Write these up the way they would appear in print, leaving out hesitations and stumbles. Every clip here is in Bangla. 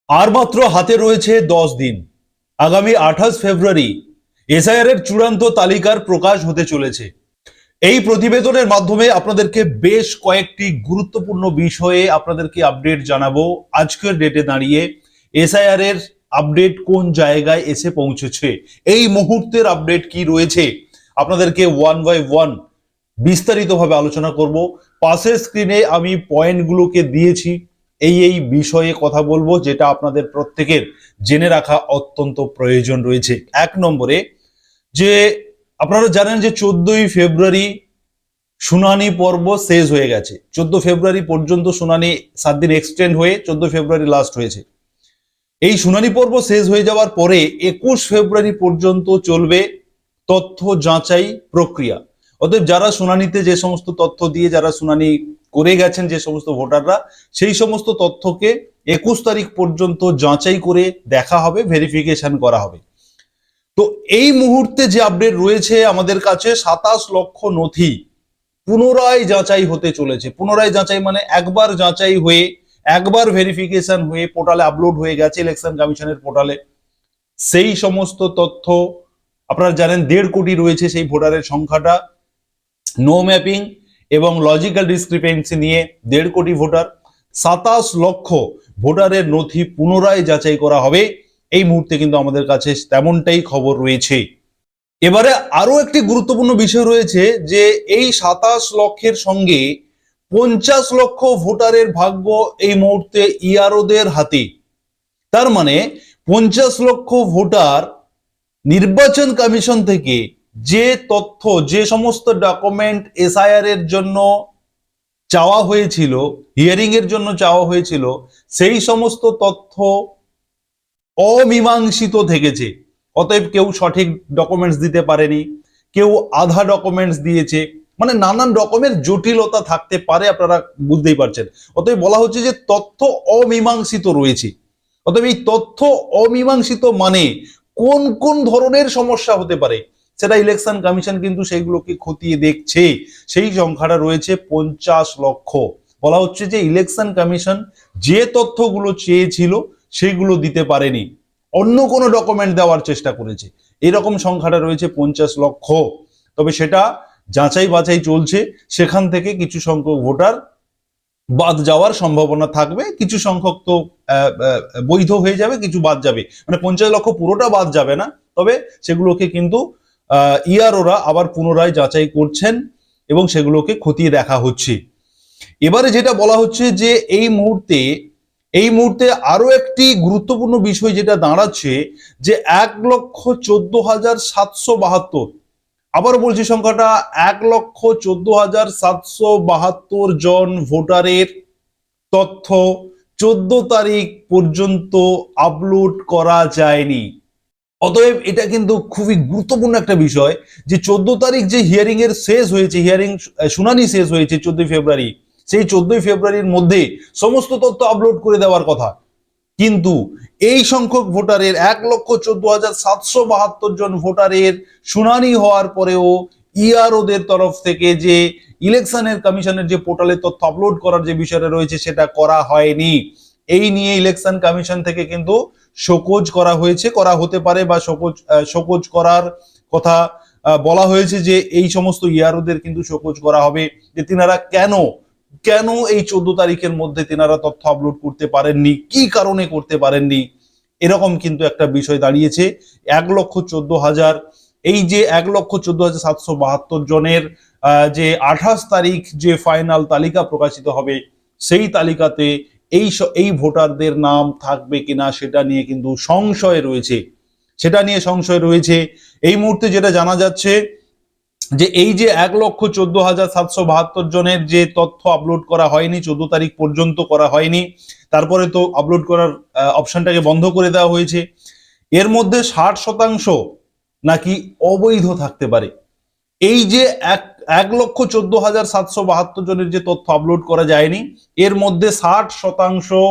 আর মাত্র হাতে রয়েছে 10 দিন। আগামী 28 ফেব্রুয়ারি এসআইআর এর চূড়ান্ত তালিকার প্রকাশ হতে চলেছে। এই প্রতিবেদনের মাধ্যমে আপনাদেরকে বেশ কয়েকটি গুরুত্বপূর্ণ বিষয়ে আপনাদেরকে আপডেট জানাবো। আজকের ডেটে দাঁড়িয়ে এসআইআর এর আপডেট কোন জায়গায় এসে পৌঁছেছে, এই মুহূর্তের আপডেট কি রয়েছে, আপনাদেরকে ওয়ান বাই ওয়ান বিস্তারিতভাবে আলোচনা করব। পাশের স্ক্রিনে আমি পয়েন্টগুলোকে দিয়েছি, এই বিষয়ে কথা বলবো যেটা আপনাদের প্রত্যেকের জেনে রাখা অত্যন্ত প্রয়োজন রয়েছে। 1 নম্বরে, যে আপনারা জানেন যে 14ই ফেব্রুয়ারি শুনানি পর্ব শেষ হয়ে গেছে। 14 ফেব্রুয়ারি পর্যন্ত শুনানি 7 দিন এক্সটেন্ড হয়ে 14 ফেব্রুয়ারি লাস্ট হয়েছে। এই শুনানি পর্ব শেষ হয়ে যাওয়ার পরে 21 ফেব্রুয়ারি পর্যন্ত চলবে তথ্য যাচাই প্রক্রিয়া। অতএব যারা শুনানিতে যে সমস্ত তথ্য দিয়ে যারা শুনানি করে গেছেন, যে সমস্ত ভোটাররা, সেই সমস্ত তথ্যকে 21 তারিখ পর্যন্ত যাচাই করে দেখা হবে, ভেরিফিকেশন করা হবে। তো এই মুহূর্তে যে আপডেট রয়েছে আমাদের কাছে, 27 লক্ষ নথি পুনরায় যাচাই হতে চলেছে। পুনরায় যাচাই মানে একবার যাচাই হয়ে, একবার ভেরিফিকেশন হয়ে পোর্টালে আপলোড হয়ে গেছে ইলেকশন কমিশনের পোর্টালে। সেই সমস্ত তথ্য আপনারা জানেন 1.5 কোটি রয়েছে সেই ভোটারের সংখ্যাটা। নো ম্যাপিং এবং লজিক্যাল ডিসক্রিপেন্সি নিয়ে 1.5 কোটি ভোটার, 27 লক্ষ ভোটারের নথি পুনরায় যাচাই করা হবে। এই মুহূর্তে কিন্তু আমাদের কাছে তেমনটাই খবর রয়েছে। এবারে আরো একটি গুরুত্বপূর্ণ বিষয় রয়েছে যে এই 27 লক্ষের সঙ্গে 50 লক্ষ ভোটারের ভাগ্য এই মুহূর্তে ইআরওদের হাতে। তার মানে 50 লক্ষ ভোটার নির্বাচন কমিশন থেকে যে তথ্য, যে সমস্ত ডকুমেন্ট এসআইআর এর জন্য চাওয়া হয়েছিল, হিয়ারিং এর জন্য চাওয়া হয়েছিল, সেই সমস্ত তথ্য অমীমাংসিত থেকেছে। অতএব কেউ সঠিক ডকুমেন্টস দিতে পারেনি, কেউ আধা ডকুমেন্টস দিয়েছে, মানে নানান রকমের জটিলতা থাকতে পারে, আপনারা বুঝতেই পারছেন। অতএব বলা হচ্ছে যে তথ্য অমীমাংসিত রয়েছে। অতএব এই তথ্য অমীমাংসিত মানে কোন কোন ধরনের সমস্যা হতে পারে সেটা ইলেকশন কমিশন কিন্তু সেইগুলোকে খতিয়ে দেখছে। সেই সংখ্যাটা রয়েছে 50 লক্ষ। বলা হচ্ছে যে ইলেকশন কমিশন যে তথ্যগুলো চেয়েছিল সেগুলো দিতে পারেনি, অন্য কোনো ডকুমেন্ট দেওয়ার চেষ্টা করেছে। এরকম সংখ্যাটা রয়েছে 50 লক্ষ। তবে সেটা যাচাই বাছাই চলছে, সেখান থেকে কিছু সংখ্যক ভোটার বাদ যাওয়ার সম্ভাবনা থাকবে। কিছু সংখ্যক তো বৈধ হয়ে যাবে, কিছু বাদ যাবে, মানে 50 লক্ষ পুরোটা বাদ যাবে না, তবে সেগুলোকে কিন্তু ইআরওরা আবার পুনরায় যাচাই করছেন এবং সেগুলোকে খতিয়ে দেখা হচ্ছে। এবারে যেটা বলা হচ্ছে যে এই মুহূর্তে আরো একটি গুরুত্বপূর্ণ বিষয় যেটা দাঁড়াচ্ছে যে 1,14,772, আবার বলছি সংখ্যাটা, 1,14,772 জন ভোটারের তথ্য 14 তারিখ পর্যন্ত আপলোড করা যায়নি। অতএব এটা কিন্তু খুবই গুরুত্বপূর্ণ একটা বিষয় যে 14 তারিখ যে হিয়ারিং এর শেষ হয়েছে, শুনানি শেষ হয়েছে 14 ফেব্রুয়ারি, সেই 14 ফেব্রুয়ারির মধ্যে সমস্ত তথ্য আপলোড করে দেওয়ার কথা। কিন্তু এই সংখ্যক ভোটারের 1,14,772 জন ভোটারের শুনানি হওয়ার পরেও ইআরওদের তরফ থেকে যে ইলেকশনের কমিশনের যে পোর্টালে তথ্য আপলোড করার যে বিষয়টা রয়েছে সেটা করা হয়নি। এই নিয়ে ইলেকশন কমিশন থেকে কিন্তু শোকজ করা হয়েছে, করা হতে পারে, বা শোকজ করার কথা বলা হয়েছে যে এই সমস্ত ইআরওদের কিন্তু শোকজ করা হবে, যে তিনারা কেন এই 14 তারিখের মধ্যে তিনারা তথ্য আপলোড করতে পারেননি, কি কারণে করতে পারেননি, এরকম কিন্তু একটা বিষয় দাঁড়িয়েছে। 1,14,000, এই যে 1,14,772 জনের যে 28 তারিখ যে ফাইনাল তালিকা প্রকাশিত হবে, সেই তালিকাতে এই ভোটারদের নাম থাকবে কিনা সেটা নিয়ে কিন্তু সংশয় রয়েছে। এই মুহূর্তে যেটা জানা যাচ্ছে যে এই যে 1,14,772 জনের যে তথ্য আপলোড করা হয়নি, 14 তারিখ পর্যন্ত করা হয়নি, তারপরে তো আপলোড করার অপশনটাকে বন্ধ করে দেওয়া হয়েছে। এর মধ্যে 60% নাকি অবৈধ থাকতে পারে। এই যে 1,14,772 জনের যে তথ্য আপলোড করা যায়নি, এর মধ্যে 60%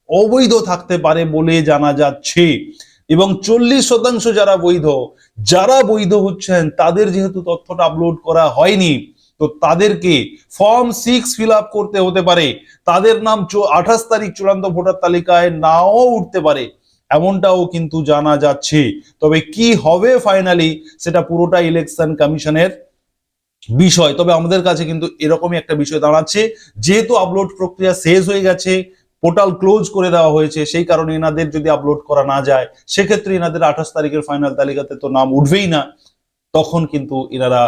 অবৈধ থাকতে পারে বলে জানা যাচ্ছে। এবং 40% যারা বৈধ হচ্ছেন তাদের যেহেতু তথ্যটা আপলোড করা হয়নি, তো তাদেরকে ফর্ম 6 ফিল আপ করতে হতে পারে, তাদের নাম 28 তারিখ চূড়ান্ত ভোটার তালিকায় নাও উঠতে পারে, এমনটাও কিন্তু জানা যাচ্ছে। তবে কি হবে ফাইনালি সেটা পুরোটা ইলেকশন কমিশনের বিষয়। তবে আমাদের কাছে কিন্তু এরকমই একটা বিষয় দাঁড়াচ্ছে, যেহেতু আপলোড প্রক্রিয়া শেষ হয়ে গেছে, পোর্টাল ক্লোজ করে দেওয়া হয়েছে, সেই কারণে এনাদের যদি আপলোড করা না যায় সেক্ষেত্রে এনাদের 28 তারিখের ফাইনাল তালিকাতে তো নাম উঠবেই না। তখন কিন্তু এনারা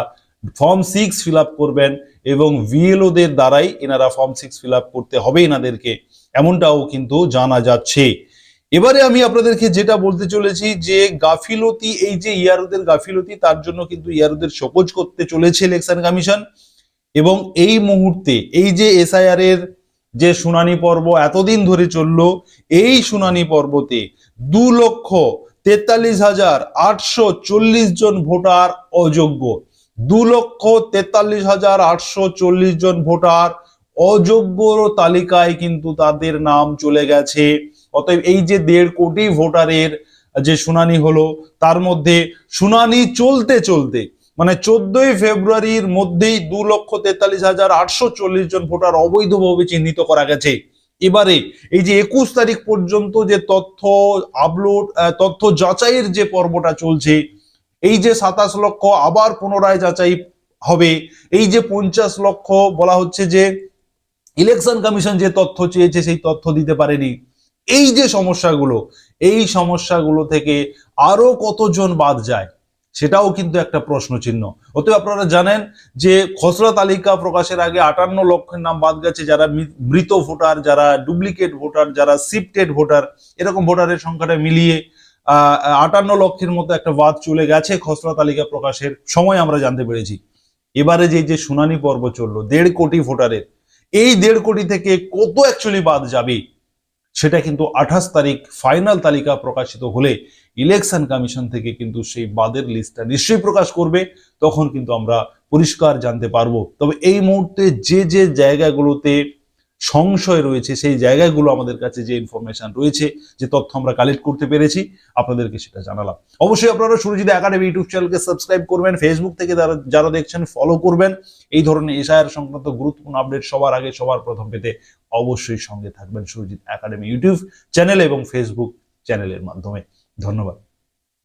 ফর্ম 6 ফিল আপ করবেন এবং ভিএলও দের দ্বারাই এনারা ফর্ম 6 ফিল আপ করতে হবে এনাদেরকে, এমনটাও কিন্তু জানা যাচ্ছে। এবারে আমি আপনাদেরকে যেটা বলতে চলেছি যে গাফিলতি, এই যে ইয়ারুদের গাফিলতি, তার জন্য কিন্তু ইয়ারুদের শোকজ করতে চলেছে ইলেকশন কমিশন। এবং এই মুহূর্তে এই যে এসআইআর এর যে শুনানি পর্ব এতদিন ধরে চললো, এই শুনানি পর্বতে 2,43,840 জন ভোটার অযোগ্য, 2,43,840 জন ভোটার অযোগ্য তালিকায় কিন্তু তাদের নাম চলে গেছে। অতএব এই যে 1.5 কোটি ভোটারের যে শুনানি হলো, তার মধ্যে শুনানি চলতে চলতে মানে 14ই ফেব্রুয়ারির মধ্যেই 2,43,840 জন ভোটার অবৈধভাবে চিহ্নিত করা গেছে। এবারে এই যে 21 তারিখ পর্যন্ত যে তথ্য আপলোড, তথ্য যাচাইয়ের যে পর্বটা চলছে, এই যে 27 লক্ষ আবার পুনরায় যাচাই হবে, এই যে 50 লক্ষ বলা হচ্ছে যে ইলেকশন কমিশন যে তথ্য চেয়েছে সেই তথ্য দিতে পারেনি, এই যে সমস্যাগুলো, এই সমস্যাগুলো থেকে আরো কতজন বাদ যায় সেটাও কিন্তু একটা প্রশ্ন চিহ্ন। অতএব আপনারা জানেন যে খসড়া তালিকা প্রকাশের আগে 58 লক্ষের নাম বাদ গেছে, যারা মৃত ভোটার, যারা ডুপ্লিকেট ভোটার, যারা শিফটেড ভোটার, এরকম ভোটারের সংখ্যাটা মিলিয়ে 58 লক্ষের মতো একটা বাদ চলে গেছে খসড়া তালিকা প্রকাশের সময় আমরা জানতে পেরেছি। এবারে যে শুনানি পর্ব চললো 1.5 কোটি ভোটারের, এই 1.5 কোটি থেকে কত অ্যাকচুয়ালি বাদ যাবে সেটা কিন্তু 28 তারিখ ফাইনাল তালিকা প্রকাশিত হলে ইলেকশন কমিশন থেকে কিন্তু সেই বাদের লিস্টটা নিশ্চয়ই প্রকাশ করবে, তখন কিন্তু আমরা পরিষ্কার জানতে পারবো। তবে এই মুহূর্তে যে জায়গাগুলোতে সংশয় রয়েছে সেই জায়গাগুলো আমাদের কাছে যে ইনফরমেশন রয়েছে, যে তথ্য আমরা কালেক্ট করতে পেরেছি, আপনাদেরকে সেটা জানালাম। অবশ্যই আপনারা সুরজিৎ একাডেমি ইউটিউব চ্যানেলকে সাবস্ক্রাইব করবেন, ফেসবুক থেকে যারা দেখছেন ফলো করবেন। এই ধরনের এসআইআর সংক্রান্ত গুরুত্বপূর্ণ আপডেট সবার আগে সবার প্রথম পেতে অবশ্যই সঙ্গে থাকবেন সুরজিৎ একাডেমি ইউটিউব চ্যানেল এবং ফেসবুক চ্যানেলের মাধ্যমে। ধন্যবাদ।